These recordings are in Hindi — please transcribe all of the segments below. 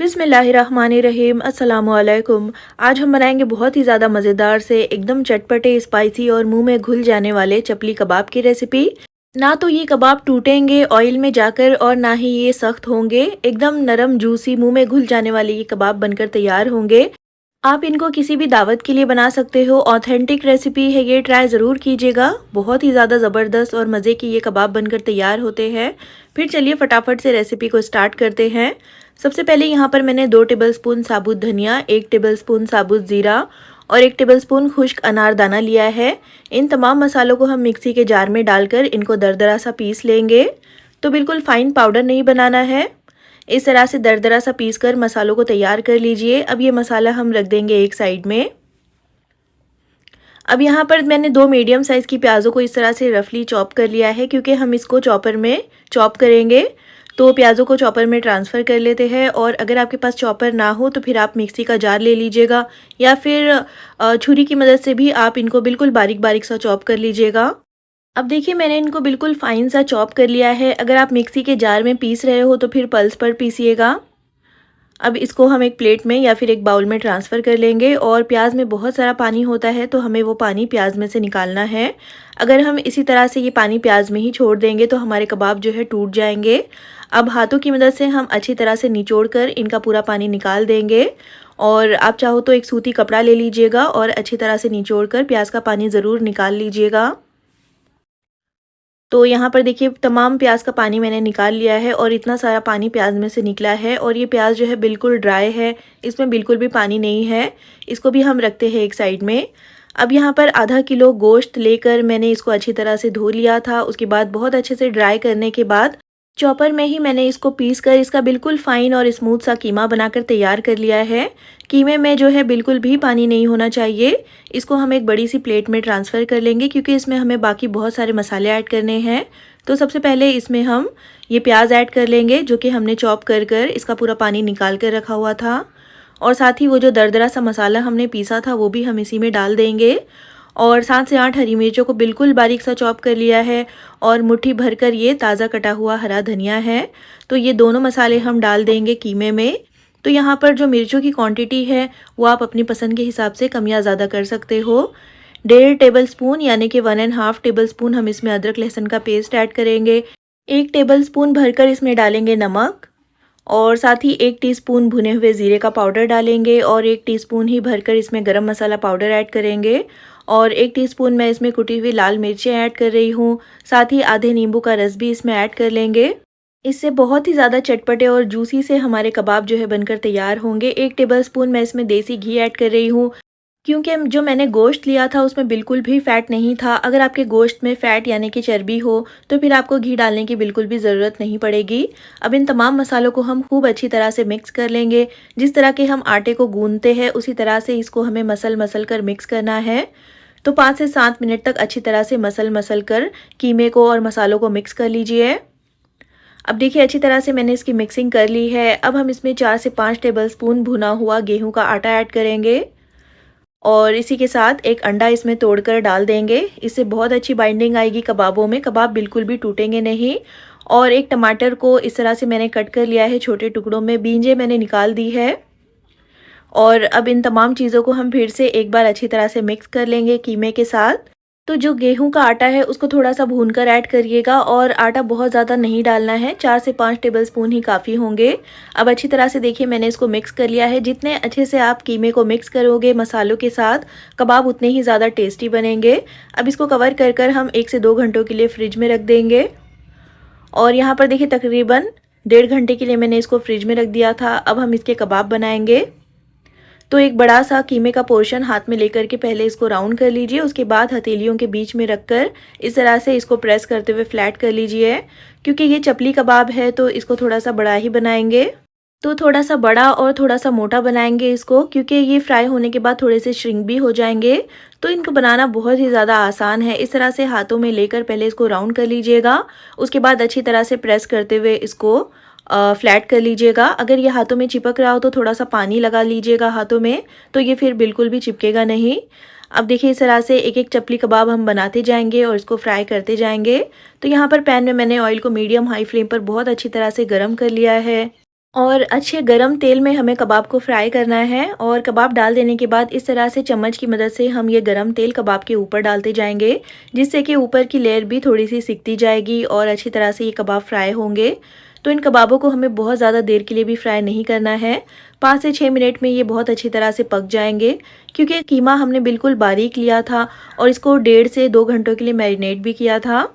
बिस्मिल्लाहिर्रहमानिर्रहीम अस्सलामुअलैकुम। आज हम बनाएंगे बहुत ही ज़्यादा मज़ेदार से एकदम चटपटे स्पाइसी और मुंह में घुल जाने वाले चपली कबाब की रेसिपी। ना तो ये कबाब टूटेंगे ऑयल में जाकर और ना ही ये सख्त होंगे, एकदम नरम जूसी मुंह में घुल जाने वाले ये कबाब बनकर तैयार होंगे। आप इनको किसी भी दावत के लिए बना सकते हो। ऑथेंटिक रेसिपी है, ये ट्राई ज़रूर कीजिएगा। बहुत ही ज़्यादा ज़बरदस्त और मज़े की ये कबाब बनकर तैयार होते हैं। फिर चलिए फटाफट से रेसिपी को स्टार्ट करते हैं। सबसे पहले यहाँ पर मैंने 2 टेबलस्पून साबुत धनिया, 1 टेबलस्पून साबुत ज़ीरा और 1 टेबलस्पून खुश्क अनारदाना लिया है। इन तमाम मसालों को हम मिक्सी के जार में डालकर इनको दरदरा सा पीस लेंगे। तो बिल्कुल फाइन पाउडर नहीं बनाना है, इस तरह से दरदरा सा पीस कर मसालों को तैयार कर लीजिए। अब ये मसाला हम रख देंगे एक साइड में। अब यहाँ पर मैंने 2 मीडियम साइज़ की प्याज़ों को इस तरह से रफली चॉप कर लिया है, क्योंकि हम इसको चॉपर में चॉप करेंगे। तो प्याज़ों को चॉपर में ट्रांसफ़र कर लेते हैं। और अगर आपके पास चॉपर ना हो तो फिर आप मिक्सी का जार ले लीजिएगा, या फिर छुरी की मदद से भी आप इनको बिल्कुल बारीक बारीक सा चॉप कर लीजिएगा। अब देखिए मैंने इनको बिल्कुल फाइन सा चॉप कर लिया है। अगर आप मिक्सी के जार में पीस रहे हो तो फिर पल्स पर पीसिएगा। अब इसको हम एक प्लेट में या फिर एक बाउल में ट्रांसफ़र कर लेंगे। और प्याज में बहुत सारा पानी होता है, तो हमें वो पानी प्याज में से निकालना है। अगर हम इसी तरह से ये पानी प्याज में ही छोड़ देंगे तो हमारे कबाब जो है टूट जाएंगे। अब हाथों की मदद से हम अच्छी तरह से निचोड़ कर इनका पूरा पानी निकाल देंगे। और आप चाहो तो एक सूती कपड़ा ले लीजिएगा और अच्छी तरह से निचोड़ कर प्याज का पानी ज़रूर निकाल लीजिएगा। तो यहाँ पर देखिए तमाम प्याज का पानी मैंने निकाल लिया है और इतना सारा पानी प्याज में से निकला है। और ये प्याज जो है बिल्कुल ड्राई है, इसमें बिल्कुल भी पानी नहीं है। इसको भी हम रखते हैं एक साइड में। अब यहाँ पर आधा किलो गोश्त लेकर मैंने इसको अच्छी तरह से धो लिया था। उसके बाद बहुत अच्छे से ड्राई करने के बाद चॉपर में ही मैंने इसको पीस कर इसका बिल्कुल फाइन और स्मूथ सा कीमा बनाकर तैयार कर लिया है। कीमे में जो है बिल्कुल भी पानी नहीं होना चाहिए। इसको हम एक बड़ी सी प्लेट में ट्रांसफ़र कर लेंगे, क्योंकि इसमें हमें बाकी बहुत सारे मसाले ऐड करने हैं। तो सबसे पहले इसमें हम ये प्याज ऐड कर लेंगे, जो कि हमने चॉप कर कर इसका पूरा पानी निकाल कर रखा हुआ था। और साथ ही वो जो दरदरा सा मसाला हमने पीसा था वो भी हम इसी में डाल देंगे। और 7 से 8 हरी मिर्चों को बिल्कुल बारीक सा चॉप कर लिया है। और मुट्ठी भरकर ये ताज़ा कटा हुआ हरा धनिया है। तो ये दोनों मसाले हम डाल देंगे कीमे में। तो यहाँ पर जो मिर्चों की क्वांटिटी है वो आप अपनी पसंद के हिसाब से कम या ज़्यादा कर सकते हो। 1.5 टेबलस्पून यानी कि 1.5 टेबलस्पून हम इसमें अदरक लहसुन का पेस्ट ऐड करेंगे। 1 टेबलस्पून भरकर इसमें डालेंगे नमक। और साथ ही 1 टीस्पून भुने हुए ज़ीरे का पाउडर डालेंगे। और 1 टीस्पून ही भरकर इसमें गरम मसाला पाउडर ऐड करेंगे। और 1 टीस्पून मैं इसमें कुटी हुई लाल मिर्चें ऐड कर रही हूँ। साथ ही आधे नींबू का रस भी इसमें ऐड कर लेंगे। इससे बहुत ही ज़्यादा चटपटे और जूसी से हमारे कबाब जो है बनकर तैयार होंगे। 1 टेबलस्पून मैं इसमें देसी घी ऐड कर रही हूँ, क्योंकि जो मैंने गोश्त लिया था उसमें बिल्कुल भी फ़ैट नहीं था। अगर आपके गोश्त में फ़ैट यानी कि चर्बी हो तो फिर आपको घी डालने की बिल्कुल भी ज़रूरत नहीं पड़ेगी। अब इन तमाम मसालों को हम खूब अच्छी तरह से मिक्स कर लेंगे। जिस तरह के हम आटे को गूंदते हैं उसी तरह से इसको हमें मसल मसल कर मिक्स करना है। तो 5 से 7 मिनट तक अच्छी तरह से मसल मसल कर कीमे को और मसालों को मिक्स कर लीजिए। अब देखिए अच्छी तरह से मैंने इसकी मिक्सिंग कर ली है। अब हम इसमें 4 से 5 टेबलस्पून भुना हुआ गेहूं का आटा ऐड करेंगे। और इसी के साथ एक अंडा इसमें तोड़कर डाल देंगे। इससे बहुत अच्छी बाइंडिंग आएगी कबाबों में, कबाब बिल्कुल भी टूटेंगे नहीं। और एक टमाटर को इस तरह से मैंने कट कर लिया है छोटे टुकड़ों में, बीजें मैंने निकाल दी है। और अब इन तमाम चीज़ों को हम फिर से एक बार अच्छी तरह से मिक्स कर लेंगे कीमे के साथ। तो जो गेहूं का आटा है उसको थोड़ा सा भूनकर ऐड करिएगा। और आटा बहुत ज़्यादा नहीं डालना है, 4 से 5 टेबलस्पून ही काफ़ी होंगे। अब अच्छी तरह से देखिए मैंने इसको मिक्स कर लिया है। जितने अच्छे से आप कीमे को मिक्स करोगे मसालों के साथ, कबाब उतने ही ज़्यादा टेस्टी बनेंगे। अब इसको कवर कर कर हम 1 से 2 घंटों के लिए फ्रिज में रख देंगे। और यहाँ पर देखिए तकरीबन 1.5 घंटे के लिए मैंने इसको फ्रिज में रख दिया था। अब हम इसके कबाब बनाएंगे। तो एक बड़ा सा कीमे का पोर्शन हाथ में लेकर के पहले इसको राउंड कर लीजिए। उसके बाद हथेलियों के बीच में रखकर इस तरह से इसको प्रेस करते हुए फ्लैट कर लीजिए। क्योंकि ये चपली कबाब है तो इसको थोड़ा सा बड़ा ही बनाएंगे। तो थोड़ा सा बड़ा और थोड़ा सा मोटा बनाएंगे इसको, क्योंकि ये फ्राई होने के बाद थोड़े से श्रिंक भी हो जाएंगे। तो इनको बनाना बहुत ही ज़्यादा आसान है। इस तरह से हाथों में लेकर पहले इसको राउंड कर लीजिएगा। उसके बाद अच्छी तरह से प्रेस करते हुए इसको फ्लैट कर लीजिएगा। अगर ये हाथों में चिपक रहा हो तो थोड़ा सा पानी लगा लीजिएगा हाथों में, तो ये फिर बिल्कुल भी चिपकेगा नहीं। अब देखिए इस तरह से एक एक चपली कबाब हम बनाते जाएंगे और इसको फ्राई करते जाएंगे। तो यहाँ पर पैन में मैंने ऑयल को मीडियम हाई फ्लेम पर बहुत अच्छी तरह से गर्म कर लिया है। और अच्छे गरम तेल में हमें कबाब को फ्राई करना है। और कबाब डाल देने के बाद इस तरह से चम्मच की मदद से हम ये गरम तेल कबाब के ऊपर डालते जाएंगे, जिससे कि ऊपर की लेयर भी थोड़ी सी सिकती जाएगी और अच्छी तरह से ये कबाब फ्राई होंगे। तो इन कबाबों को हमें बहुत ज़्यादा देर के लिए भी फ्राई नहीं करना है। 5 से 6 मिनट में ये बहुत अच्छी तरह से पक जाएंगे, क्योंकि कीमा हमने बिल्कुल बारीक लिया था और इसको 1.5 से 2 घंटों के लिए मैरिनेट भी किया था।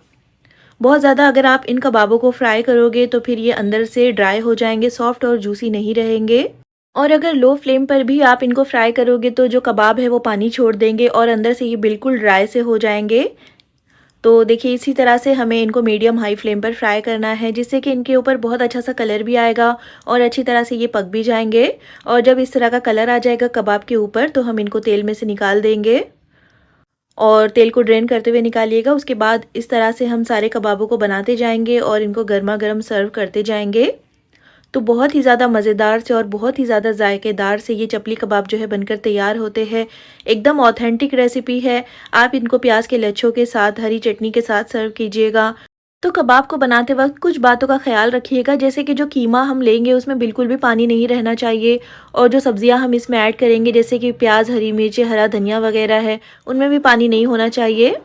बहुत ज़्यादा अगर आप इन कबाबों को फ्राई करोगे तो फिर ये अंदर से ड्राई हो जाएंगे, सॉफ्ट और जूसी नहीं रहेंगे। और अगर लो फ्लेम पर भी आप इनको फ्राई करोगे तो जो कबाब है वो पानी छोड़ देंगे और अंदर से ये बिल्कुल ड्राई से हो जाएंगे। तो देखिए इसी तरह से हमें इनको मीडियम हाई फ्लेम पर फ्राई करना है, जिससे कि इनके ऊपर बहुत अच्छा सा कलर भी आएगा और अच्छी तरह से ये पक भी जाएंगे। और जब इस तरह का कलर आ जाएगा कबाब के ऊपर तो हम इनको तेल में से निकाल देंगे और तेल को ड्रेन करते हुए निकालिएगा। उसके बाद इस तरह से हम सारे कबाबों को बनाते जाएंगे और इनको गर्मा गर्म सर्व करते जाएंगे। तो बहुत ही ज़्यादा मज़ेदार से और बहुत ही ज़्यादा जायकेदार से ये चपली कबाब जो है बनकर तैयार होते हैं। एकदम ऑथेंटिक रेसिपी है। आप इनको प्याज के लच्छों के साथ, हरी चटनी के साथ सर्व कीजिएगा। तो कबाब को बनाते वक्त कुछ बातों का ख्याल रखिएगा, जैसे कि जो कीमा हम लेंगे उसमें बिल्कुल भी पानी नहीं रहना चाहिए और जो सब्जियां हम इसमें ऐड करेंगे जैसे कि प्याज, हरी मिर्ची, हरा धनिया वगैरह है, उनमें भी पानी नहीं होना चाहिए।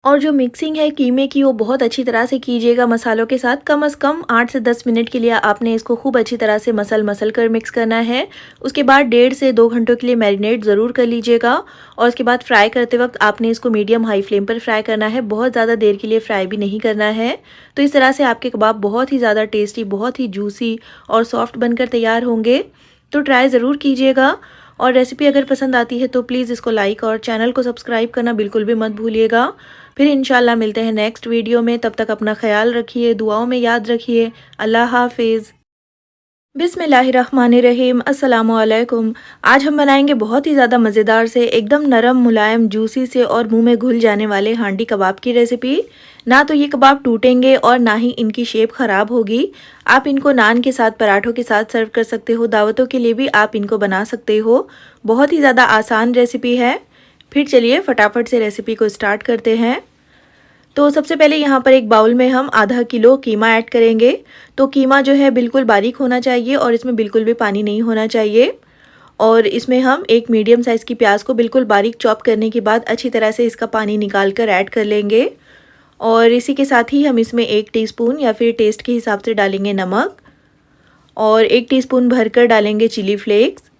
और जो मिक्सिंग है कीमे की वो बहुत अच्छी तरह से कीजिएगा मसालों के साथ। कम से कम 8 से 10 मिनट के लिए आपने इसको खूब अच्छी तरह से मसल कर मिक्स करना है। उसके बाद 1.5 से 2 घंटों के लिए मैरिनेट ज़रूर कर लीजिएगा और उसके बाद फ्राई करते वक्त आपने इसको मीडियम हाई फ्लेम पर फ्राई करना है, बहुत ज़्यादा देर के लिए फ्राई भी नहीं करना है। तो इस तरह से आपके कबाब बहुत ही ज़्यादा टेस्टी, बहुत ही जूसी और सॉफ्ट बनकर तैयार होंगे। तो ट्राई ज़रूर कीजिएगा। और रेसिपी अगर पसंद आती है तो प्लीज़ इसको लाइक और चैनल को सब्सक्राइब करना बिल्कुल भी मत भूलिएगा। फिर इंशाल्लाह मिलते हैं नेक्स्ट वीडियो में। तब तक अपना ख्याल रखिए, दुआओं में याद रखिए। अल्लाह हाफिज़। बिस्मिल्लाहिर्रहमानिर्रहीम। अस्सलामुअलैकुम। आज हम बनाएंगे बहुत ही ज़्यादा मज़ेदार से, एकदम नरम, मुलायम, जूसी से और मुंह में घुल जाने वाले हांडी कबाब की रेसिपी। ना तो ये कबाब टूटेंगे और ना ही इनकी शेप ख़राब होगी। आप इनको नान के साथ, पराठों के साथ सर्व कर सकते हो। दावतों के लिए भी आप इनको बना सकते हो। बहुत ही ज़्यादा आसान रेसिपी है। फिर चलिए फटाफट से रेसिपी को स्टार्ट करते हैं। तो सबसे पहले यहाँ पर एक बाउल में हम आधा किलो कीमा ऐड करेंगे। तो कीमा जो है बिल्कुल बारीक होना चाहिए और इसमें बिल्कुल भी पानी नहीं होना चाहिए। और इसमें हम एक मीडियम साइज़ की प्याज को बिल्कुल बारीक चॉप करने के बाद अच्छी तरह से इसका पानी निकाल कर ऐड कर लेंगे। और इसी के साथ ही हम इसमें 1 टीस्पून या फिर टेस्ट के हिसाब से डालेंगे नमक और 1 टीस्पून भरकर डालेंगे चिली फ्लेक्स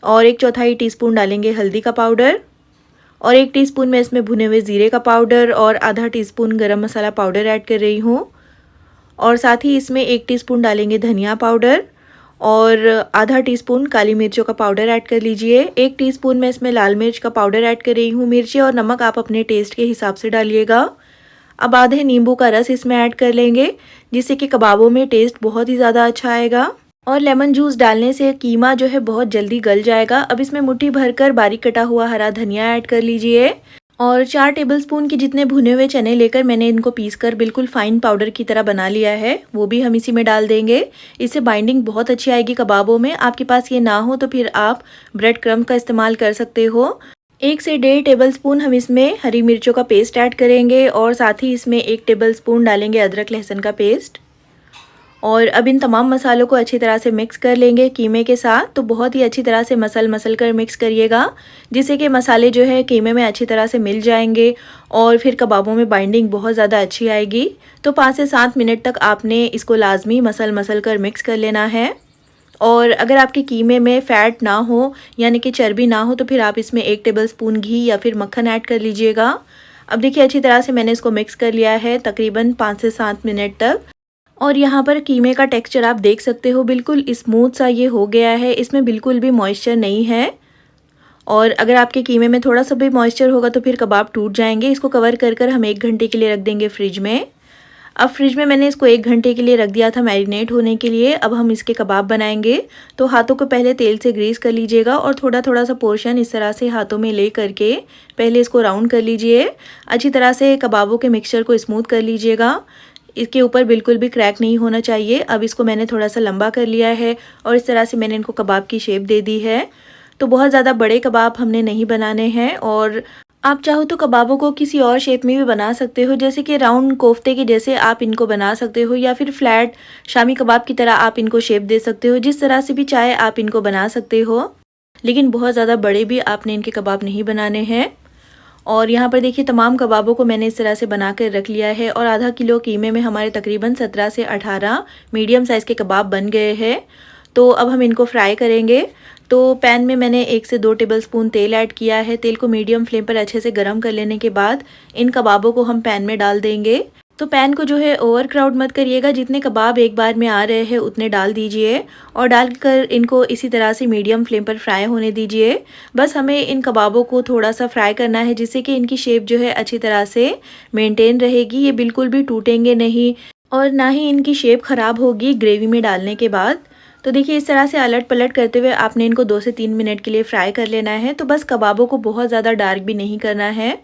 और 1/4 टीस्पून डालेंगे हल्दी का पाउडर और 1 टीस्पून मैं इसमें भुने हुए ज़ीरे का पाउडर और आधा टीस्पून गरम मसाला पाउडर ऐड कर रही हूँ। और साथ ही इसमें 1 टीस्पून डालेंगे धनिया पाउडर और आधा टीस्पून काली मिर्चों का पाउडर ऐड कर लीजिए। 1 टीस्पून मैं इसमें लाल मिर्च का पाउडर ऐड कर रही हूँ। मिर्ची और नमक आप अपने टेस्ट के हिसाब से डालिएगा। अब आधे नींबू का रस इसमें ऐड कर लेंगे, जिससे कि कबाबों में टेस्ट बहुत ही ज़्यादा अच्छा आएगा। और लेमन जूस डालने से कीमा जो है बहुत जल्दी गल जाएगा। अब इसमें मुट्ठी भरकर बारीक कटा हुआ हरा धनिया ऐड कर लीजिए और 4 टेबलस्पून के जितने भुने हुए चने लेकर मैंने इनको पीसकर बिल्कुल फाइन पाउडर की तरह बना लिया है, वो भी हम इसी में डाल देंगे। इससे बाइंडिंग बहुत अच्छी आएगी कबाबों में। आपके पास ये ना हो तो फिर आप ब्रेड क्रम्ब का इस्तेमाल कर सकते हो। 1 से 1.5 टेबलस्पून हम इसमें हरी मिर्चों का पेस्ट ऐड करेंगे और साथ ही इसमें 1 टेबलस्पून डालेंगे अदरक लहसुन का पेस्ट। और अब इन तमाम मसालों को अच्छी तरह से मिक्स कर लेंगे कीमे के साथ। तो बहुत ही अच्छी तरह से मसल कर मिक्स करिएगा, जिससे कि मसाले जो है कीमे में अच्छी तरह से मिल जाएंगे और फिर कबाबों में बाइंडिंग बहुत ज़्यादा अच्छी आएगी। तो 5 से 7 मिनट तक आपने इसको लाजमी मसल कर मिक्स कर लेना है। और अगर आपके कीमे में फ़ैट ना हो, यानी कि चर्बी ना हो, तो फिर आप इसमें 1 टेबलस्पून घी या फिर मक्खन ऐड कर लीजिएगा। अब देखिए अच्छी तरह से मैंने इसको मिक्स कर लिया है तकरीबन 5 से 7 मिनट तक। और यहाँ पर कीमे का टेक्सचर आप देख सकते हो, बिल्कुल स्मूथ सा ये हो गया है। इसमें बिल्कुल भी मॉइस्चर नहीं है। और अगर आपके कीमे में थोड़ा सा भी मॉइस्चर होगा तो फिर कबाब टूट जाएंगे। इसको कवर कर हम 1 घंटे के लिए रख देंगे फ्रिज में। अब फ्रिज में मैंने इसको 1 घंटे के लिए रख दिया था मैरिनेट होने के लिए। अब हम इसके कबाब बनाएंगे। तो हाथों को पहले तेल से ग्रीस कर लीजिएगा और थोड़ा सा पोर्शन इस तरह से हाथों में ले करके पहले इसको राउंड कर लीजिए। अच्छी तरह से कबाबों के मिक्सचर को स्मूथ कर लीजिएगा। इसके ऊपर बिल्कुल भी क्रैक नहीं होना चाहिए। अब इसको मैंने थोड़ा सा लंबा कर लिया है और इस तरह से मैंने इनको कबाब की शेप दे दी है। तो बहुत ज़्यादा बड़े कबाब हमने नहीं बनाने हैं और आप चाहो तो कबाबों को किसी और शेप में भी बना सकते हो, जैसे कि राउंड कोफ्ते के जैसे आप इनको बना सकते हो, या फिर फ्लैट शामी कबाब की तरह आप इनको शेप दे सकते हो। जिस तरह से भी चाहे आप इनको बना सकते हो, लेकिन बहुत ज़्यादा बड़े भी आपने इनके कबाब नहीं बनाने हैं। और यहाँ पर देखिए तमाम कबाबों को मैंने इस तरह से बना कर रख लिया है और आधा किलो कीमे में हमारे तकरीबन 17 से 18 मीडियम साइज़ के कबाब बन गए हैं। तो अब हम इनको फ्राई करेंगे। तो पैन में मैंने 1 से 2 टेबलस्पून तेल ऐड किया है। तेल को मीडियम फ्लेम पर अच्छे से गर्म कर लेने के बाद इन कबाबों को हम पैन में डाल देंगे। तो पैन को जो है ओवर क्राउड मत करिएगा, जितने कबाब एक बार में आ रहे हैं उतने डाल दीजिए और डालकर इनको इसी तरह से मीडियम फ्लेम पर फ्राई होने दीजिए। बस हमें इन कबाबों को थोड़ा सा फ्राई करना है, जिससे कि इनकी शेप जो है अच्छी तरह से मेंटेन रहेगी, ये बिल्कुल भी टूटेंगे नहीं और ना ही इनकी शेप ख़राब होगी ग्रेवी में डालने के बाद। तो देखिए इस तरह से अलट पलट करते हुए आपने इनको 2 से 3 मिनट के लिए फ्राई कर लेना है। तो बस कबाबों को बहुत ज़्यादा डार्क भी नहीं करना है।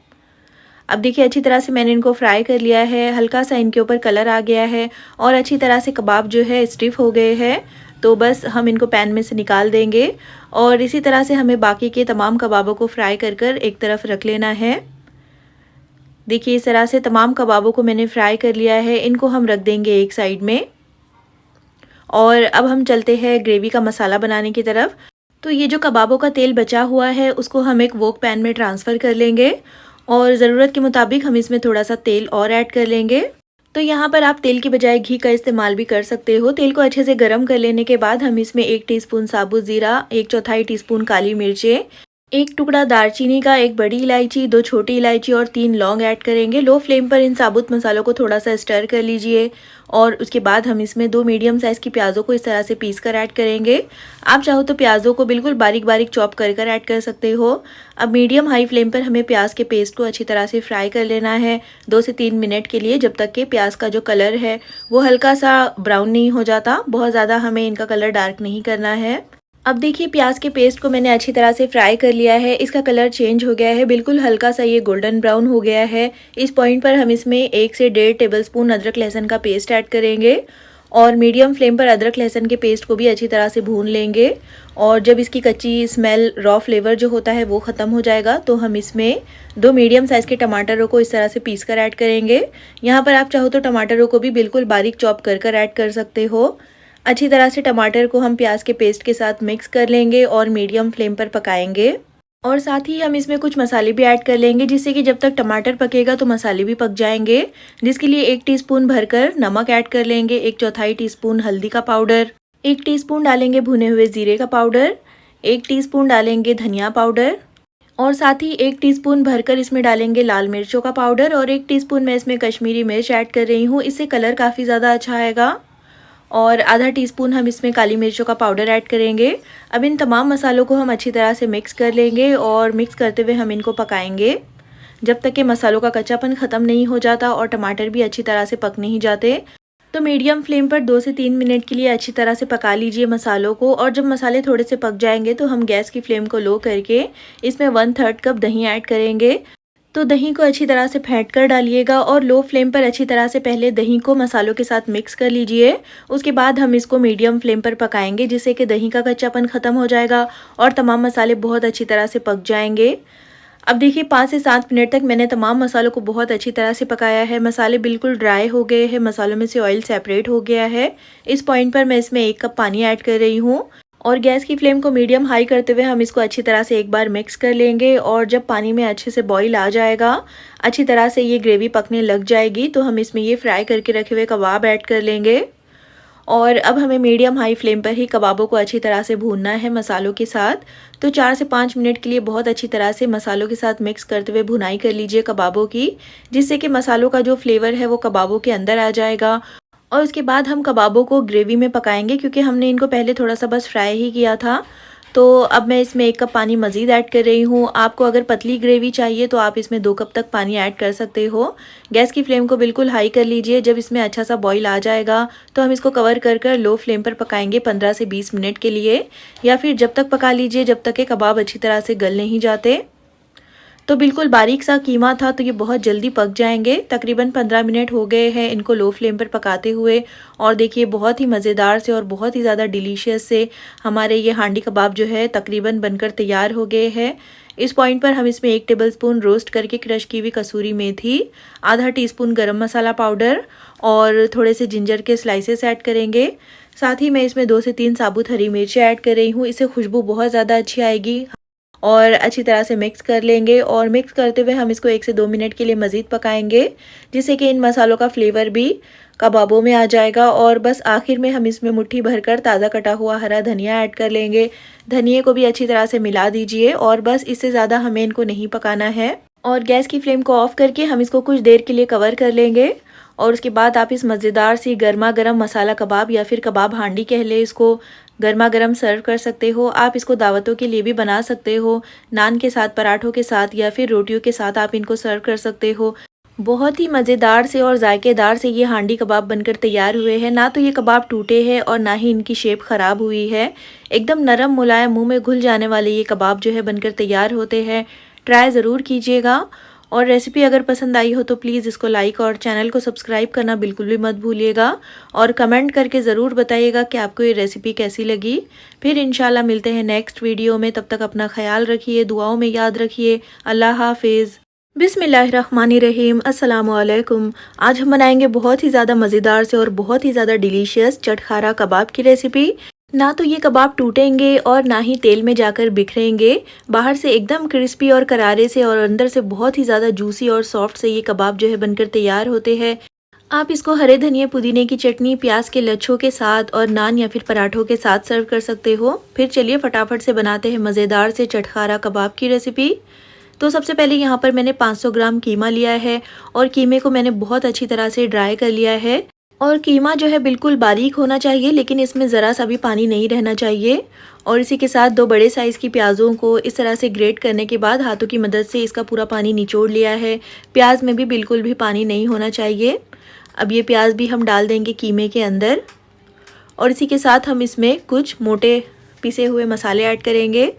अब देखिए अच्छी तरह से मैंने इनको फ्राई कर लिया है, हल्का सा इनके ऊपर कलर आ गया है और अच्छी तरह से कबाब जो है स्टिफ हो गए हैं। तो बस हम इनको पैन में से निकाल देंगे और इसी तरह से हमें बाकी के तमाम कबाबों को फ्राई कर कर एक तरफ रख लेना है। देखिए इस तरह से तमाम कबाबों को मैंने फ्राई कर लिया है, इनको हम रख देंगे एक साइड में। और अब हम चलते हैं ग्रेवी का मसाला बनाने की तरफ। तो ये जो कबाबों का तेल बचा हुआ है उसको हम एक वोक पैन में ट्रांसफ़र कर लेंगे और ज़रूरत के मुताबिक हम इसमें थोड़ा सा तेल और ऐड कर लेंगे। तो यहाँ पर आप तेल की बजाय घी का इस्तेमाल भी कर सकते हो। तेल को अच्छे से गर्म कर लेने के बाद हम इसमें 1 टीस्पून साबुत ज़ीरा, 1/4 टीस्पून काली मिर्चें, 1 टुकड़ा दालचीनी का, 1 बड़ी इलायची, 2 छोटी इलायची और 3 लौंग ऐड करेंगे। लो फ्लेम पर इन साबुत मसालों को थोड़ा सा स्टर कर लीजिए और उसके बाद हम इसमें 2 मीडियम साइज़ की प्याज़ों को इस तरह से पीस कर ऐड करेंगे। आप चाहो तो प्याज़ों को बिल्कुल बारीक बारीक चॉप कर कर ऐड कर सकते हो। अब मीडियम हाई फ्लेम पर हमें प्याज के पेस्ट को अच्छी तरह से फ्राई कर लेना है 2 से 3 मिनट के लिए, जब तक कि प्याज का जो कलर है वो हल्का सा ब्राउन नहीं हो जाता। बहुत ज़्यादा हमें इनका कलर डार्क नहीं करना है। अब देखिए प्याज के पेस्ट को मैंने अच्छी तरह से फ्राई कर लिया है, इसका कलर चेंज हो गया है, बिल्कुल हल्का सा ये गोल्डन ब्राउन हो गया है। इस पॉइंट पर हम इसमें 1 से 1.5 टेबलस्पून अदरक लहसुन का पेस्ट ऐड करेंगे और मीडियम फ्लेम पर अदरक लहसुन के पेस्ट को भी अच्छी तरह से भून लेंगे। और जब इसकी कच्ची स्मेल, रॉ फ्लेवर जो होता है वो ख़त्म हो जाएगा तो हम इसमें 2 मीडियम साइज़ के टमाटरों को इस तरह से पीस कर ऐड करेंगे। यहाँ पर आप चाहो तो टमाटरों को भी बिल्कुल बारीक चॉप कर कर ऐड कर सकते हो। अच्छी तरह से टमाटर को हम प्याज के पेस्ट के साथ मिक्स कर लेंगे और मीडियम फ्लेम पर पकाएंगे। और साथ ही हम इसमें कुछ मसाले भी ऐड कर लेंगे, जिससे कि जब तक टमाटर पकेगा तो मसाले भी पक जाएंगे। जिसके लिए 1 टीस्पून भरकर नमक ऐड कर लेंगे, 1/4 टीस्पून हल्दी का पाउडर, 1 टीस्पून डालेंगे भुने हुए ज़ीरे का पाउडर, 1 टीस्पून डालेंगे धनिया पाउडर और साथ ही 1 टीस्पून भरकर इसमें डालेंगे लाल मिर्चों का पाउडर और 1 टीस्पून मैं इसमें कश्मीरी मिर्च ऐड कर रही हूँ, इससे कलर काफ़ी ज़्यादा अच्छा आएगा। और आधा टीस्पून हम इसमें काली मिर्चों का पाउडर ऐड करेंगे। अब इन तमाम मसालों को हम अच्छी तरह से मिक्स कर लेंगे और मिक्स करते हुए हम इनको पकाएंगे जब तक कि मसालों का कच्चापन ख़त्म नहीं हो जाता और टमाटर भी अच्छी तरह से पक नहीं जाते। तो मीडियम फ्लेम पर 2 से 3 मिनट के लिए अच्छी तरह से पका लीजिए मसालों को। और जब मसाले थोड़े से पक जाएंगे तो हम गैस की फ्लेम को लो करके इसमें 1/3 कप दही ऐड करेंगे। तो दही को अच्छी तरह से फेंट कर डालिएगा और लो फ्लेम पर अच्छी तरह से पहले दही को मसालों के साथ मिक्स कर लीजिए। उसके बाद हम इसको मीडियम फ्लेम पर पकाएंगे, जिससे कि दही का कच्चापन ख़त्म हो जाएगा और तमाम मसाले बहुत अच्छी तरह से पक जाएंगे। अब देखिए 5 से 7 मिनट तक मैंने तमाम मसालों को बहुत अच्छी तरह से पकाया है। मसाले बिल्कुल ड्राई हो गए हैं, मसालों में से ऑयल सेपरेट हो गया है। इस पॉइंट पर मैं इसमें 1 कप पानी ऐड कर रही हूँ और गैस की फ्लेम को मीडियम हाई करते हुए हम इसको अच्छी तरह से एक बार मिक्स कर लेंगे। और जब पानी में अच्छे से बॉईल आ जाएगा, अच्छी तरह से ये ग्रेवी पकने लग जाएगी, तो हम इसमें ये फ्राई करके रखे हुए कबाब ऐड कर लेंगे। और अब हमें मीडियम हाई फ्लेम पर ही कबाबों को अच्छी तरह से भूनना है मसालों के साथ। तो 4 से 5 मिनट के लिए बहुत अच्छी तरह से मसालों के साथ मिक्स करते हुए भुनाई कर लीजिए कबाबों की, जिससे कि मसालों का जो फ्लेवर है वो कबाबों के अंदर आ जाएगा। और उसके बाद हम कबाबों को ग्रेवी में पकाएंगे, क्योंकि हमने इनको पहले थोड़ा सा बस फ्राई ही किया था। तो अब मैं इसमें 1 कप पानी मज़ीद ऐड कर रही हूँ। आपको अगर पतली ग्रेवी चाहिए तो आप इसमें 2 कप तक पानी ऐड कर सकते हो। गैस की फ्लेम को बिल्कुल हाई कर लीजिए। जब इसमें अच्छा सा बॉईल आ जाएगा तो हम इसको कवर कर कर लो फ्लेम पर पकाएंगे 15 से 20 मिनट के लिए, या फिर जब तक पका लीजिए जब तक कि कबाब अच्छी तरह से गल नहीं जाते। तो बिल्कुल बारीक सा कीमा था, तो ये बहुत जल्दी पक जाएंगे। तकरीबन 15 मिनट हो गए हैं इनको लो फ्लेम पर पकाते हुए। और देखिए बहुत ही मज़ेदार से और बहुत ही ज़्यादा डिलीशियस से हमारे ये हांडी कबाब जो है तकरीबन बनकर तैयार हो गए हैं। इस पॉइंट पर हम इसमें 1 टेबलस्पून रोस्ट करके क्रश की हुई कसूरी मेथी, आधा टीस्पून गरम मसाला पाउडर और थोड़े से जिंजर के स्लाइसेस ऐड करेंगे। साथ ही मैं इसमें 2 से 3 साबुत हरी मिर्ची ऐड कर रही हूँ। इससे खुशबू बहुत ज़्यादा अच्छी आएगी। और अच्छी तरह से मिक्स कर लेंगे और मिक्स करते हुए हम इसको 1 से 2 मिनट के लिए मज़ीद पकाएंगे, जिससे कि इन मसालों का फ्लेवर भी कबाबों में आ जाएगा। और बस आखिर में हम इसमें मुट्ठी भरकर ताज़ा कटा हुआ हरा धनिया ऐड कर लेंगे। धनिए को भी अच्छी तरह से मिला दीजिए और बस इससे ज़्यादा हमें इनको नहीं पकाना है। और गैस की फ्लेम को ऑफ करके हम इसको कुछ देर के लिए कवर कर लेंगे। और उसके बाद आप इस मज़ेदार सी गर्मा गर्म मसाला कबाब या फिर कबाब हांडी कह ले, इसको गर्मा गर्म सर्व कर सकते हो। आप इसको दावतों के लिए भी बना सकते हो, नान के साथ, पराठों के साथ या फिर रोटियों के साथ आप इनको सर्व कर सकते हो। बहुत ही मज़ेदार से और जायकेदार से ये हांडी कबाब बनकर तैयार हुए हैं। ना तो ये कबाब टूटे हैं और ना ही इनकी शेप ख़राब हुई है। एकदम नरम मुलायम, मुंह में घुल जाने वाले ये कबाब जो है बनकर तैयार होते हैं। ट्राई ज़रूर कीजिएगा। और रेसिपी अगर पसंद आई हो तो प्लीज़ इसको लाइक और चैनल को सब्सक्राइब करना बिल्कुल भी मत भूलिएगा। और कमेंट करके ज़रूर बताइएगा कि आपको ये रेसिपी कैसी लगी। फिर इंशाल्लाह मिलते हैं नेक्स्ट वीडियो में। तब तक अपना ख्याल रखिए, दुआओं में याद रखिए। अल्लाह हाफिज़। बिस्मिल्लाहिर्रहमानिर्रहीम। अस्सलामु अलैकुम। आज हम बनाएंगे बहुत ही ज़्यादा मज़ेदार से और बहुत ही ज़्यादा डिलीशियस चटखारा कबाब की रेसिपी। ना तो ये कबाब टूटेंगे और ना ही तेल में जाकर बिखरेंगे। बाहर से एकदम क्रिस्पी और करारे से और अंदर से बहुत ही ज़्यादा जूसी और सॉफ्ट से ये कबाब जो है बनकर तैयार होते हैं। आप इसको हरे धनिए पुदीने की चटनी, प्याज के लच्छों के साथ और नान या फिर पराठों के साथ सर्व कर सकते हो। फिर चलिए फटाफट से बनाते हैं मज़ेदार से चटखारा कबाब की रेसिपी। तो सबसे पहले यहाँ पर मैंने 500 ग्राम कीमा लिया है और कीमे को मैंने बहुत अच्छी तरह से ड्राई कर लिया है। और कीमा जो है बिल्कुल बारीक होना चाहिए, लेकिन इसमें ज़रा सा भी पानी नहीं रहना चाहिए। और इसी के साथ 2 बड़े साइज़ की प्याज़ों को इस तरह से ग्रेट करने के बाद हाथों की मदद से इसका पूरा पानी निचोड़ लिया है। प्याज में भी बिल्कुल भी पानी नहीं होना चाहिए। अब ये प्याज भी हम डाल देंगे कीमे के अंदर। और इसी के साथ हम इसमें कुछ मोटे पिसे हुए मसाले ऐड करेंगे।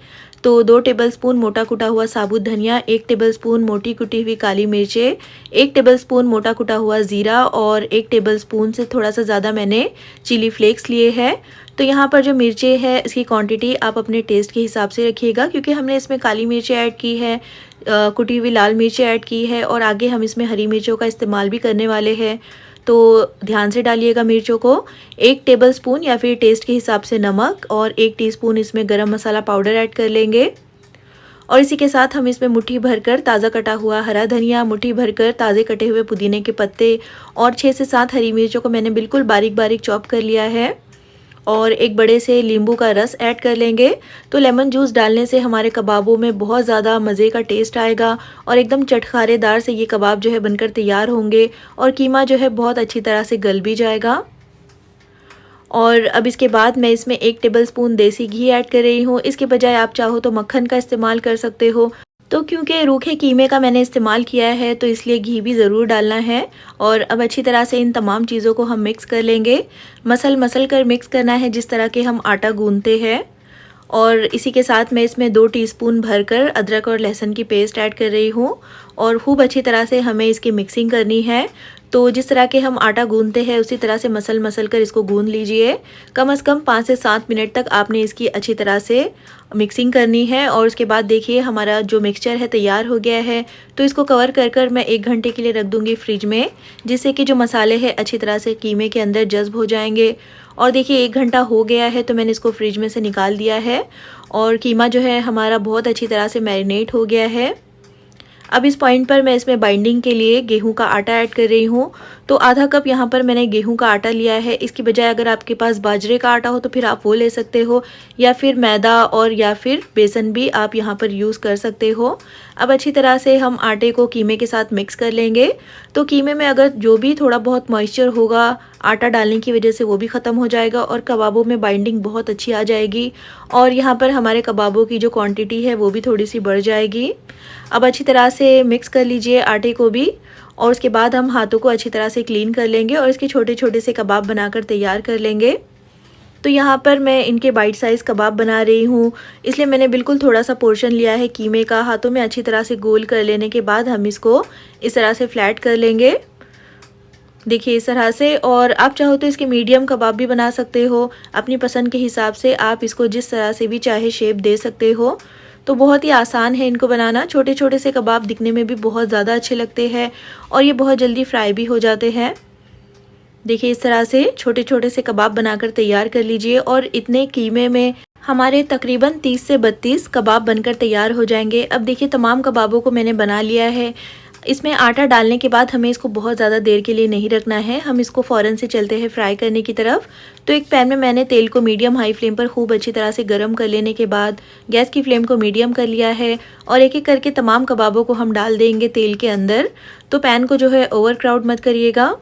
तो 2 टेबलस्पून मोटा कुटा हुआ साबुत धनिया, 1 टेबलस्पून मोटी कुटी हुई काली मिर्चें, 1 टेबलस्पून मोटा कुटा हुआ ज़ीरा और 1 टेबलस्पून से थोड़ा सा ज़्यादा मैंने चिली फ्लेक्स लिए हैं। तो यहाँ पर जो मिर्चें है इसकी क्वांटिटी आप अपने टेस्ट के हिसाब से रखिएगा, क्योंकि हमने इसमें काली मिर्चें ऐड की है, कुटी हुई लाल मिर्चें ऐड की है और आगे हम इसमें हरी मिर्चों का इस्तेमाल भी करने वाले हैं। तो ध्यान से डालिएगा मिर्चों को। 1 टेबलस्पून या फिर टेस्ट के हिसाब से नमक और 1 टीस्पून इसमें गरम मसाला पाउडर ऐड कर लेंगे। और इसी के साथ हम इसमें मुट्ठी भरकर ताज़ा कटा हुआ हरा धनिया, मुट्ठी भरकर ताज़े कटे हुए पुदीने के पत्ते और 6 से 7 हरी मिर्चों को मैंने बिल्कुल बारीक बारीक चॉप कर लिया है। और एक बड़े से नींबू का रस ऐड कर लेंगे। तो लेमन जूस डालने से हमारे कबाबों में बहुत ज़्यादा मज़े का टेस्ट आएगा और एकदम चटखारेदार से ये कबाब जो है बनकर तैयार होंगे और कीमा जो है बहुत अच्छी तरह से गल भी जाएगा। और अब इसके बाद मैं इसमें 1 टेबलस्पून देसी घी ऐड कर रही हूँ। इसके बजाय आप चाहो तो मक्खन का इस्तेमाल कर सकते हो। तो क्योंकि रूखे कीमे का मैंने इस्तेमाल किया है तो इसलिए घी भी ज़रूर डालना है। और अब अच्छी तरह से इन तमाम चीज़ों को हम मिक्स कर लेंगे। मसल कर मिक्स करना है, जिस तरह के हम आटा गूंथते हैं। और इसी के साथ मैं इसमें 2 टीस्पून भरकर अदरक और लहसुन की पेस्ट ऐड कर रही हूँ और खूब अच्छी तरह से हमें इसकी मिक्सिंग करनी है। तो जिस तरह के हम आटा गूंथते हैं उसी तरह से मसल कर इसको गूंथ लीजिए। कम से कम 5 से 7 मिनट तक आपने इसकी अच्छी तरह से मिक्सिंग करनी है। और उसके बाद देखिए हमारा जो मिक्सचर है तैयार हो गया है। तो इसको कवर कर मैं 1 घंटे के लिए रख दूँगी फ्रिज में, जिससे कि जो मसाले हैं अच्छी तरह से कीमे के अंदर जज्ब हो जाएंगे। और देखिए 1 घंटा हो गया है तो मैंने इसको फ्रिज में से निकाल दिया है और कीमा जो है हमारा बहुत अच्छी तरह से मैरिनेट हो गया है। अब इस पॉइंट पर मैं इसमें बाइंडिंग के लिए गेहूं का आटा ऐड कर रही हूं। तो आधा कप यहाँ पर मैंने गेहूं का आटा लिया है। इसकी बजाय अगर आपके पास बाजरे का आटा हो तो फिर आप वो ले सकते हो, या फिर मैदा और या फिर बेसन भी आप यहाँ पर यूज़ कर सकते हो। अब अच्छी तरह से हम आटे को कीमे के साथ मिक्स कर लेंगे। तो कीमे में अगर जो भी थोड़ा बहुत मॉइस्चर होगा आटा डालने की वजह से वो भी ख़त्म हो जाएगा और कबाबों में बाइंडिंग बहुत अच्छी आ जाएगी। और यहाँ पर हमारे कबाबों की जो क्वांटिटी है वो भी थोड़ी सी बढ़ जाएगी। अब अच्छी तरह से मिक्स कर लीजिए आटे को भी। और उसके बाद हम हाथों को अच्छी तरह से क्लीन कर लेंगे और इसके छोटे छोटे से कबाब बनाकर तैयार कर लेंगे। तो यहाँ पर मैं इनके बाइट साइज़ कबाब बना रही हूँ, इसलिए मैंने बिल्कुल थोड़ा सा पोर्शन लिया है कीमे का। हाथों में अच्छी तरह से गोल कर लेने के बाद हम इसको इस तरह से फ्लैट कर लेंगे, देखिए इस तरह से। और आप चाहो तो इसके मीडियम कबाब भी बना सकते हो, अपनी पसंद के हिसाब से आप इसको जिस तरह से भी चाहे शेप दे सकते हो। तो बहुत ही आसान है इनको बनाना। छोटे छोटे से कबाब दिखने में भी बहुत ज़्यादा अच्छे लगते हैं और ये बहुत जल्दी फ्राई भी हो जाते हैं। देखिए इस तरह से छोटे छोटे से कबाब बनाकर तैयार कर लीजिए और इतने कीमे में हमारे तकरीबन 30 से 32 कबाब बनकर तैयार हो जाएंगे। अब देखिए तमाम कबाबों को मैंने बना लिया है। इसमें आटा डालने के बाद हमें इसको बहुत ज़्यादा देर के लिए नहीं रखना है, हम इसको फ़ौरन से चलते हैं फ्राई करने की तरफ। तो एक पैन में मैंने तेल को मीडियम हाई फ्लेम पर खूब अच्छी तरह से गर्म कर लेने के बाद गैस की फ्लेम को मीडियम कर लिया है और एक एक करके तमाम कबाबों को हम डाल देंगे तेल के अंदर। तो पैन को जो है ओवर क्राउड मत करिएगा,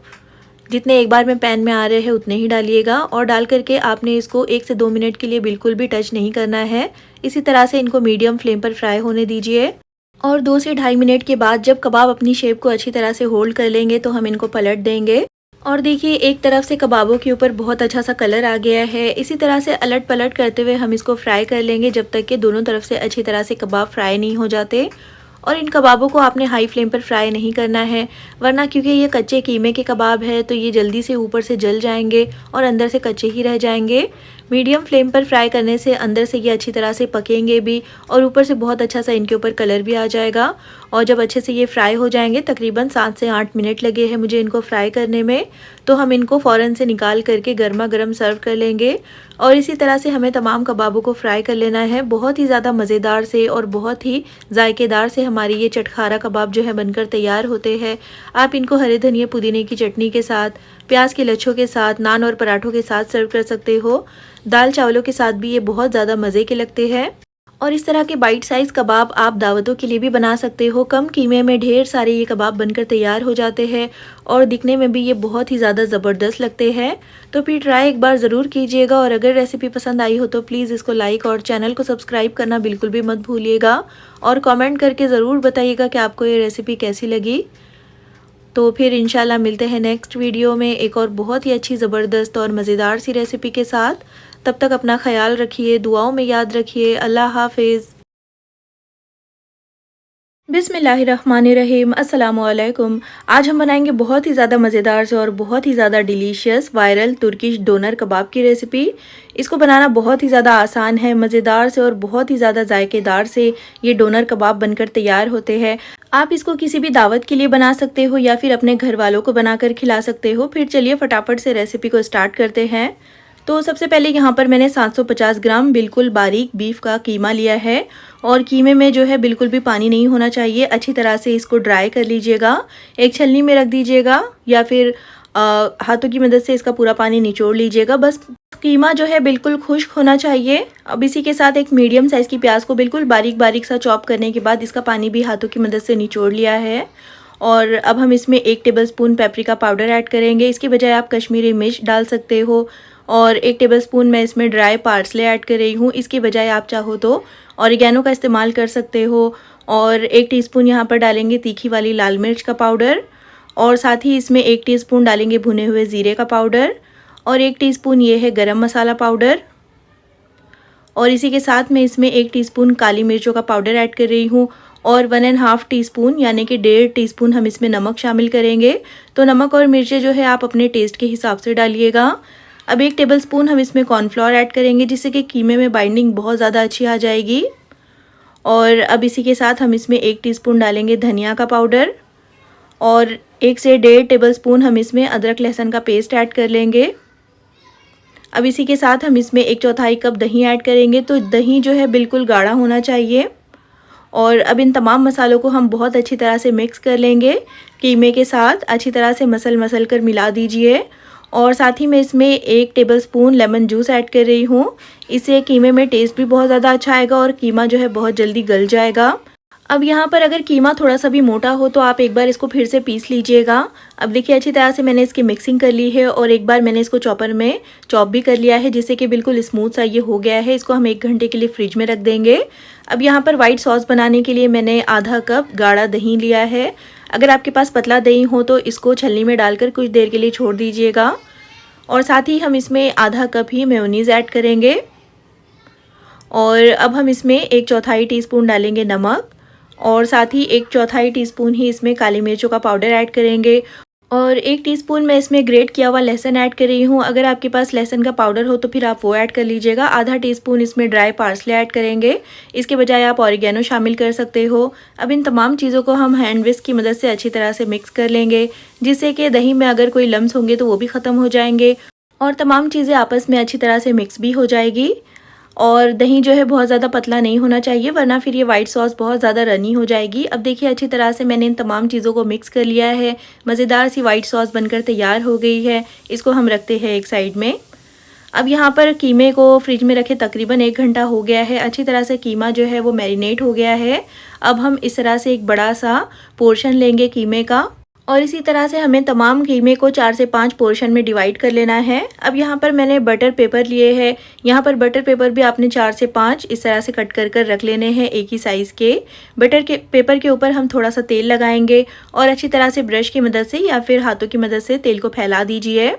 जितने एक बार में पैन में आ रहे हैं उतने ही डालिएगा। और डाल करके आपने इसको 1 से 2 मिनट के लिए बिल्कुल भी टच नहीं करना है, इसी तरह से इनको मीडियम फ्लेम पर फ्राई होने दीजिए। और 2 से ढाई मिनट के बाद जब कबाब अपनी शेप को अच्छी तरह से होल्ड कर लेंगे तो हम इनको पलट देंगे। और देखिए एक तरफ से कबाबों के ऊपर बहुत अच्छा सा कलर आ गया है। इसी तरह से अलट पलट करते हुए हम इसको फ्राई कर लेंगे जब तक कि दोनों तरफ से अच्छी तरह से कबाब फ्राई नहीं हो जाते। और इन कबाबों को आपने हाई फ्लेम पर फ्राई नहीं करना है, वरना क्योंकि ये कच्चे कीमे के कबाब है तो ये जल्दी से ऊपर से जल जाएंगे और अंदर से कच्चे ही रह जाएंगे। मीडियम फ्लेम पर फ्राई करने से अंदर से ये अच्छी तरह से पकेंगे भी और ऊपर से बहुत अच्छा सा इनके ऊपर कलर भी आ जाएगा। और जब अच्छे से ये फ्राई हो जाएंगे, तकरीबन 7 से 8 मिनट लगे हैं मुझे इनको फ्राई करने में, तो हम इनको फ़ौरन से निकाल करके गर्मा गर्म सर्व कर लेंगे। और इसी तरह से हमें तमाम कबाबों को फ्राई कर लेना है। बहुत ही ज़्यादा मज़ेदार से और बहुत ही जायकेदार से हमारी ये चटखारा कबाब जो है बनकर तैयार होते हैं। आप इनको हरे धनिया पुदीने की चटनी के साथ, प्याज के लच्छों के साथ, नान और पराठों के साथ सर्व कर सकते हो। दाल चावलों के साथ भी ये बहुत ज़्यादा मज़े के लगते हैं। और इस तरह के बाइट साइज़ कबाब आप दावतों के लिए भी बना सकते हो। कम कीमे में ढेर सारे ये कबाब बनकर तैयार हो जाते हैं और दिखने में भी ये बहुत ही ज़्यादा ज़बरदस्त लगते हैं। तो फिर ट्राई एक बार ज़रूर कीजिएगा और अगर रेसिपी पसंद आई हो तो प्लीज़ इसको लाइक और चैनल को सब्सक्राइब करना बिल्कुल भी मत भूलिएगा। और कमेंट करके ज़रूर बताइएगा कि आपको ये रेसिपी कैसी लगी। तो फिर इंशाल्लाह मिलते हैं नेक्स्ट वीडियो में एक और बहुत ही अच्छी ज़बरदस्त और मज़ेदार सी रेसिपी के साथ। तब तक अपना ख्याल रखिए, दुआओं में याद रखिए। अल्लाह हाफिज़। बिस्मिल्लाहिर्रहमानिर्रहीम, अस्सलामु अलैकुम। आज हम बनाएंगे बहुत ही ज़्यादा मज़ेदार से और बहुत ही ज़्यादा डिलीशियस वायरल तुर्किश डोनर कबाब की रेसिपी। इसको बनाना बहुत ही ज़्यादा आसान है, मज़ेदार से और बहुत ही ज़्यादा जायकेदार से ये डोनर कबाब बनकर तैयार होते हैं। आप इसको किसी भी दावत के लिए बना सकते हो या फिर अपने घर वालों को बनाकर खिला सकते हो। फिर चलिए फटाफट से रेसिपी को स्टार्ट करते हैं। तो सबसे पहले यहाँ पर मैंने 750 ग्राम बिल्कुल बारीक बीफ का कीमा लिया है और कीमे में जो है बिल्कुल भी पानी नहीं होना चाहिए। अच्छी तरह से इसको ड्राई कर लीजिएगा, एक छलनी में रख दीजिएगा या फिर हाथों की मदद से इसका पूरा पानी निचोड़ लीजिएगा। बस कीमा जो है बिल्कुल खुश्क होना चाहिए। अब इसी के साथ एक मीडियम साइज़ की प्याज को बिल्कुल बारीक बारीक सा चॉप करने के बाद इसका पानी भी हाथों की मदद से निचोड़ लिया है। और अब हम इसमें 1 टेबलस्पून पेपरिका पाउडर ऐड करेंगे। इसके बजाय आप कश्मीरी मिर्च डाल सकते हो। और 1 टेबलस्पून मैं इसमें ड्राई पार्सले ऐड कर रही हूँ। इसके बजाय आप चाहो तो ऑरिगेनो का इस्तेमाल कर सकते हो। और 1 टीस्पून यहाँ पर डालेंगे तीखी वाली लाल मिर्च का पाउडर और साथ ही इसमें 1 टीस्पून डालेंगे भुने हुए ज़ीरे का पाउडर और 1 टीस्पून ये है गरम मसाला पाउडर। और इसी के साथ मैं इसमें 1 टीस्पून काली मिर्चों का पाउडर ऐड कर रही हूँ और 1.5 टीस्पून यानी कि 1.5 टीस्पून हम इसमें नमक शामिल करेंगे। तो नमक और मिर्चें जो है आप अपने टेस्ट के हिसाब से डालिएगा। अब 1 टेबलस्पून हम इसमें कॉर्नफ्लोर ऐड करेंगे जिससे कि कीमे में बाइंडिंग बहुत ज़्यादा अच्छी आ जाएगी। और अब इसी के साथ हम इसमें 1 टीस्पून डालेंगे धनिया का पाउडर और 1 से 1.5 टेबलस्पून हम इसमें अदरक लहसुन का पेस्ट ऐड कर लेंगे। अब इसी के साथ हम इसमें 1/4 कप दही ऐड करेंगे। तो दही जो है बिल्कुल गाढ़ा होना चाहिए। और अब इन तमाम मसालों को हम बहुत अच्छी तरह से मिक्स कर लेंगे, कीमे के साथ अच्छी तरह से मसल कर मिला दीजिए। और साथ ही मैं इसमें 1 टेबलस्पून लेमन जूस ऐड कर रही हूँ। इससे कीमे में टेस्ट भी बहुत ज़्यादा अच्छा आएगा और कीमा जो है बहुत जल्दी गल जाएगा। अब यहाँ पर अगर कीमा थोड़ा सा भी मोटा हो तो आप एक बार इसको फिर से पीस लीजिएगा। अब देखिए अच्छी तरह से मैंने इसकी मिक्सिंग कर ली है और एक बार मैंने इसको चॉपर में चॉप भी कर लिया है जिससे कि बिल्कुल स्मूथ सा ये हो गया है। इसको हम 1 घंटे के लिए फ्रिज में रख देंगे। अब यहाँ पर वाइट सॉस बनाने के लिए मैंने आधा कप गाढ़ा दही लिया है। अगर आपके पास पतला दही हो तो इसको छलनी में डालकर कुछ देर के लिए छोड़ दीजिएगा। और साथ ही हम इसमें आधा कप ही मेयोनीज़ ऐड करेंगे। और अब हम इसमें 1/4 टीस्पून डालेंगे नमक और साथ ही 1/4 टीस्पून ही इसमें काली मिर्चों का पाउडर ऐड करेंगे। और 1 टीस्पून मैं इसमें ग्रेट किया हुआ लहसुन ऐड कर रही हूँ। अगर आपके पास लहसुन का पाउडर हो तो फिर आप वो ऐड कर लीजिएगा। आधा टीस्पून इसमें ड्राई पार्सले ऐड करेंगे, इसके बजाय आप ऑरिगेनो शामिल कर सकते हो। अब इन तमाम चीज़ों को हम हैंड विस्क की मदद से अच्छी तरह से मिक्स कर लेंगे, जिससे कि दही में अगर कोई लम्स होंगे तो वो भी ख़त्म हो जाएंगे और तमाम चीज़ें आपस में अच्छी तरह से मिक्स भी हो जाएगी। और दही जो है बहुत ज़्यादा पतला नहीं होना चाहिए, वरना फिर ये वाइट सॉस बहुत ज़्यादा रनी हो जाएगी। अब देखिए अच्छी तरह से मैंने इन तमाम चीज़ों को मिक्स कर लिया है। मज़ेदार सी वाइट सॉस बनकर तैयार हो गई है। इसको हम रखते हैं एक साइड में। अब यहाँ पर कीमे को फ्रिज में रखे तकरीबन 1 घंटा हो गया है। अच्छी तरह से कीमा जो है वो मैरिनेट हो गया है। अब हम इस तरह से एक बड़ा सा पोर्शन लेंगे कीमे का और इसी तरह से हमें तमाम कीमे को 4 से 5 पोर्शन में डिवाइड कर लेना है। अब यहाँ पर मैंने बटर पेपर लिए हैं। यहाँ पर बटर पेपर भी आपने 4 से 5 इस तरह से कट कर रख लेने हैं, एक ही साइज़ के। बटर के पेपर के ऊपर हम थोड़ा सा तेल लगाएंगे और अच्छी तरह से ब्रश की मदद से या फिर हाथों की मदद से तेल को फैला दीजिए।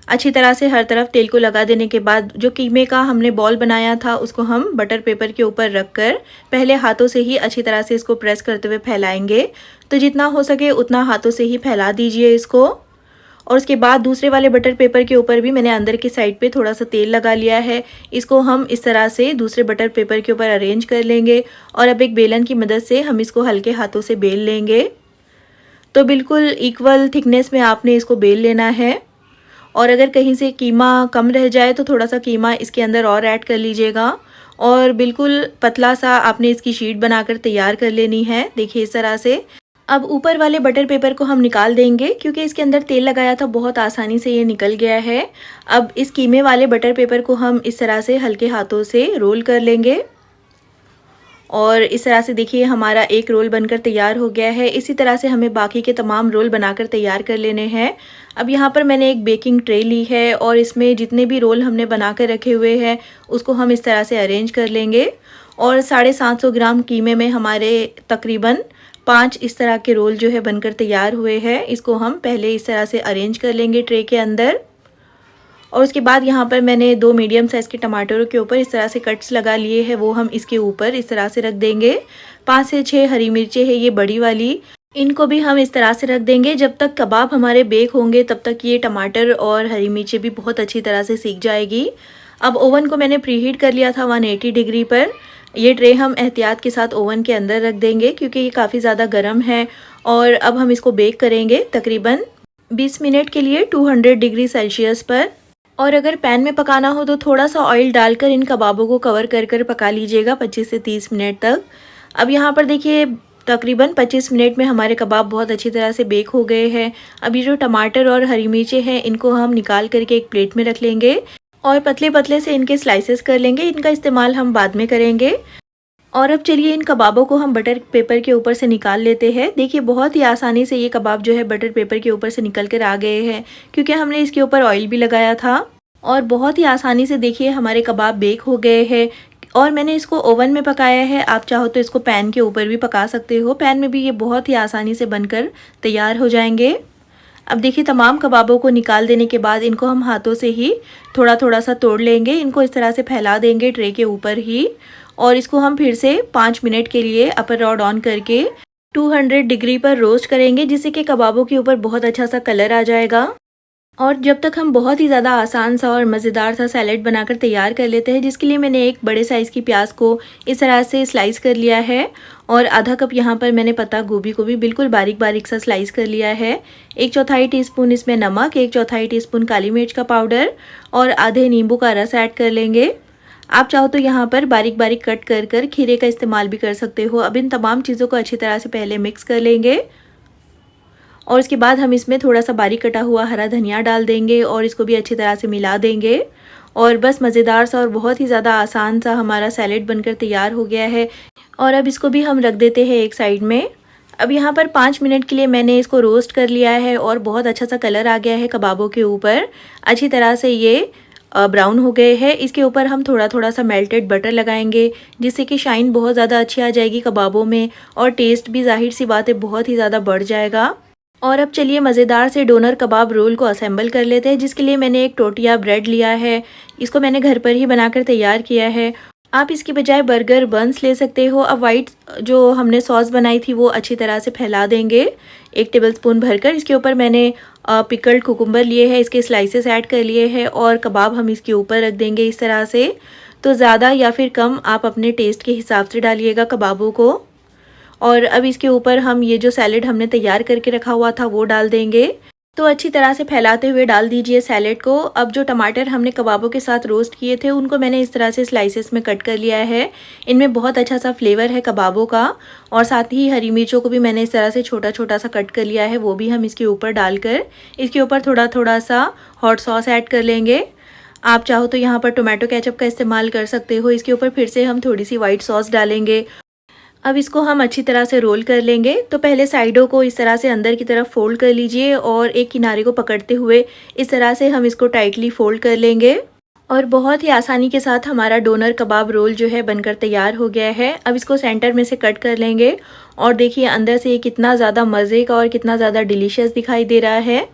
अच्छी तरह से हर तरफ तेल को लगा देने के बाद जो कीमे का हमने बॉल बनाया था उसको हम बटर पेपर के ऊपर रखकर पहले हाथों से ही अच्छी तरह से इसको प्रेस करते हुए फैलाएंगे। तो जितना हो सके उतना हाथों से ही फैला दीजिए इसको। और उसके बाद दूसरे वाले बटर पेपर के ऊपर भी मैंने अंदर की साइड पे थोड़ा सा तेल लगा लिया है। इसको हम इस तरह से दूसरे बटर पेपर के ऊपर अरेंज कर लेंगे और अब एक बेलन की मदद से हम इसको हल्के हाथों से बेल लेंगे। तो बिल्कुल इक्वल थिकनेस में आपने इसको बेल लेना है। और अगर कहीं से कीमा कम रह जाए तो थोड़ा सा कीमा इसके अंदर और ऐड कर लीजिएगा। और बिल्कुल पतला सा आपने इसकी शीट बनाकर तैयार कर लेनी है, देखिए इस तरह से। अब ऊपर वाले बटर पेपर को हम निकाल देंगे क्योंकि इसके अंदर तेल लगाया था, बहुत आसानी से ये निकल गया है। अब इस कीमे वाले बटर पेपर को हम इस तरह से हल्के हाथों से रोल कर लेंगे और इस तरह से देखिए हमारा एक रोल बनकर तैयार हो गया है। इसी तरह से हमें बाकी के तमाम रोल बनाकर तैयार कर लेने हैं। अब यहाँ पर मैंने एक बेकिंग ट्रे ली है और इसमें जितने भी रोल हमने बना कर रखे हुए हैं उसको हम इस तरह से अरेंज कर लेंगे। और 750 ग्राम कीमे में हमारे तकरीबन 5 इस तरह के रोल जो है बनकर तैयार हुए हैं। इसको हम पहले इस तरह से अरेंज कर लेंगे ट्रे के अंदर। और उसके बाद यहाँ पर मैंने 2 मीडियम साइज़ के टमाटरों के ऊपर इस तरह से कट्स लगा लिए हैं, वो हम इसके ऊपर इस तरह से रख देंगे। 5 से 6 हरी मिर्चें हैं ये बड़ी वाली, इनको भी हम इस तरह से रख देंगे। जब तक कबाब हमारे बेक होंगे तब तक ये टमाटर और हरी मिर्चें भी बहुत अच्छी तरह से सीख जाएगी। अब ओवन को मैंने प्रीहीट कर लिया था 180 डिग्री पर। ये ट्रे हम एहतियात के साथ ओवन के अंदर रख देंगे क्योंकि ये काफ़ी ज़्यादा गर्म है। और अब हम इसको बेक करेंगे तकरीबन 20 मिनट के लिए 200 डिग्री सेल्सियस पर। और अगर पैन में पकाना हो तो थोड़ा सा ऑयल डालकर इन कबाबों को कवर कर पका लीजिएगा 25 से 30 मिनट तक। अब यहाँ पर देखिए तकरीबन 25 मिनट में हमारे कबाब बहुत अच्छी तरह से बेक हो गए हैं। अब ये जो टमाटर और हरी मिर्चें हैं इनको हम निकाल करके एक प्लेट में रख लेंगे और पतले पतले से इनके स्लाइसेस कर लेंगे। इनका इस्तेमाल हम बाद में करेंगे। और अब चलिए इन कबाबों को हम बटर पेपर के ऊपर से निकाल लेते हैं। देखिए बहुत ही आसानी से ये कबाब जो है बटर पेपर के ऊपर से निकल कर आ गए हैं क्योंकि हमने इसके ऊपर ऑयल भी लगाया था। और बहुत ही आसानी से देखिए हमारे कबाब बेक हो गए हैं। और मैंने इसको ओवन में पकाया है, आप चाहो तो इसको पैन के ऊपर भी पका सकते हो। पैन में भी ये बहुत ही आसानी से बनकर तैयार हो जाएंगे। अब देखिए तमाम कबाबों को निकाल देने के बाद इनको हम हाथों से ही थोड़ा थोड़ा सा तोड़ लेंगे। इनको इस तरह से फैला देंगे ट्रे के ऊपर ही और इसको हम फिर से 5 मिनट के लिए अपर रॉड ऑन करके 200 डिग्री पर रोस्ट करेंगे, जिससे कि कबाबों के ऊपर बहुत अच्छा सा कलर आ जाएगा। और जब तक हम बहुत ही ज़्यादा आसान सा और मज़ेदार सा सैलेड बनाकर तैयार कर लेते हैं, जिसके लिए मैंने एक बड़े साइज़ की प्याज को इस तरह से स्लाइस कर लिया है और आधा कप यहाँ पर मैंने पत्ता गोभी को भी बिल्कुल बारीक बारीक सा स्लाइस कर लिया है। 1/4 टीस्पून इसमें नमक, 1/4 टीस्पून काली मिर्च का पाउडर और आधे नींबू का रस ऐड कर लेंगे। आप चाहो तो यहाँ पर बारीक बारीक कट कर खीरे का इस्तेमाल भी कर सकते हो। अब इन तमाम चीज़ों को अच्छी तरह से पहले मिक्स कर लेंगे और उसके बाद हम इसमें थोड़ा सा बारीक कटा हुआ हरा धनिया डाल देंगे और इसको भी अच्छी तरह से मिला देंगे। और बस मज़ेदार सा और बहुत ही ज़्यादा आसान सा हमारा सैलेड बनकर तैयार हो गया है। और अब इसको भी हम रख देते हैं एक साइड में। अब यहाँ पर 5 मिनट के लिए मैंने इसको रोस्ट कर लिया है और बहुत अच्छा सा कलर आ गया है कबाबों के ऊपर। अच्छी तरह से ये ब्राउन हो गए हैं। इसके ऊपर हम थोड़ा थोड़ा सा मेल्टेड बटर लगाएंगे, जिससे कि शाइन बहुत ज़्यादा अच्छी आ जाएगी कबाबों में और टेस्ट भी जाहिर सी बात है बहुत ही ज़्यादा बढ़ जाएगा। और अब चलिए मज़ेदार से डोनर कबाब रोल को असेंबल कर लेते हैं, जिसके लिए मैंने एक टोटिया ब्रेड लिया है। इसको मैंने घर पर ही बनाकर तैयार किया है। आप इसकी बजाय बर्गर बन्स ले सकते हो। अब वाइट जो हमने सॉस बनाई थी वो अच्छी तरह से फैला देंगे 1 टेबलस्पून भरकर। इसके ऊपर मैंने पिकल्ड कुकुम्बर लिए हैं, इसके स्लाइसेस ऐड कर लिए हैं और कबाब हम इसके ऊपर रख देंगे इस तरह से। तो ज़्यादा या फिर कम आप अपने टेस्ट के हिसाब से डालिएगा कबाबों को। और अब इसके ऊपर हम ये जो सैलेड हमने तैयार करके रखा हुआ था वो डाल देंगे। तो अच्छी तरह से फैलाते हुए डाल दीजिए सैलेड को। अब जो टमाटर हमने कबाबों के साथ रोस्ट किए थे उनको मैंने इस तरह से स्लाइसेस में कट कर लिया है। इनमें बहुत अच्छा सा फ्लेवर है कबाबों का। और साथ ही हरी मिर्चों को भी मैंने इस तरह से छोटा छोटा सा कट कर लिया है, वो भी हम इसके ऊपर डालकर इसके ऊपर थोड़ा थोड़ा सा हॉट सॉस ऐड कर लेंगे। आप चाहो तो यहाँ पर टोमेटो केचप का इस्तेमाल कर सकते हो। इसके ऊपर फिर से हम थोड़ी सी वाइट सॉस डालेंगे। अब इसको हम अच्छी तरह से रोल कर लेंगे। तो पहले साइडों को इस तरह से अंदर की तरफ फोल्ड कर लीजिए और एक किनारे को पकड़ते हुए इस तरह से हम इसको टाइटली फोल्ड कर लेंगे। और बहुत ही आसानी के साथ हमारा डोनर कबाब रोल जो है बनकर तैयार हो गया है। अब इसको सेंटर में से कट कर लेंगे और देखिए अंदर से ये कितना ज़्यादा मज़े का और कितना ज़्यादा डिलीशियस दिखाई दे रहा है।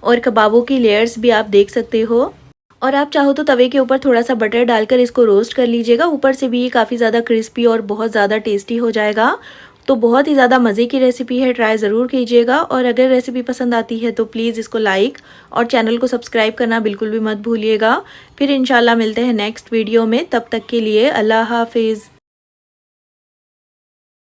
और कबाबों की लेयर्स भी आप देख सकते हो। और आप चाहो तो तवे के ऊपर थोड़ा सा बटर डालकर इसको रोस्ट कर लीजिएगा। ऊपर से भी ये काफ़ी ज़्यादा क्रिस्पी और बहुत ज़्यादा टेस्टी हो जाएगा। तो बहुत ही ज़्यादा मज़े की रेसिपी है, ट्राई ज़रूर कीजिएगा। और अगर रेसिपी पसंद आती है तो प्लीज़ इसको लाइक और चैनल को सब्सक्राइब करना बिल्कुल भी मत भूलिएगा। फिर इंशाल्लाह मिलते हैं नेक्स्ट वीडियो में। तब तक के लिए अल्लाह हाफिज़।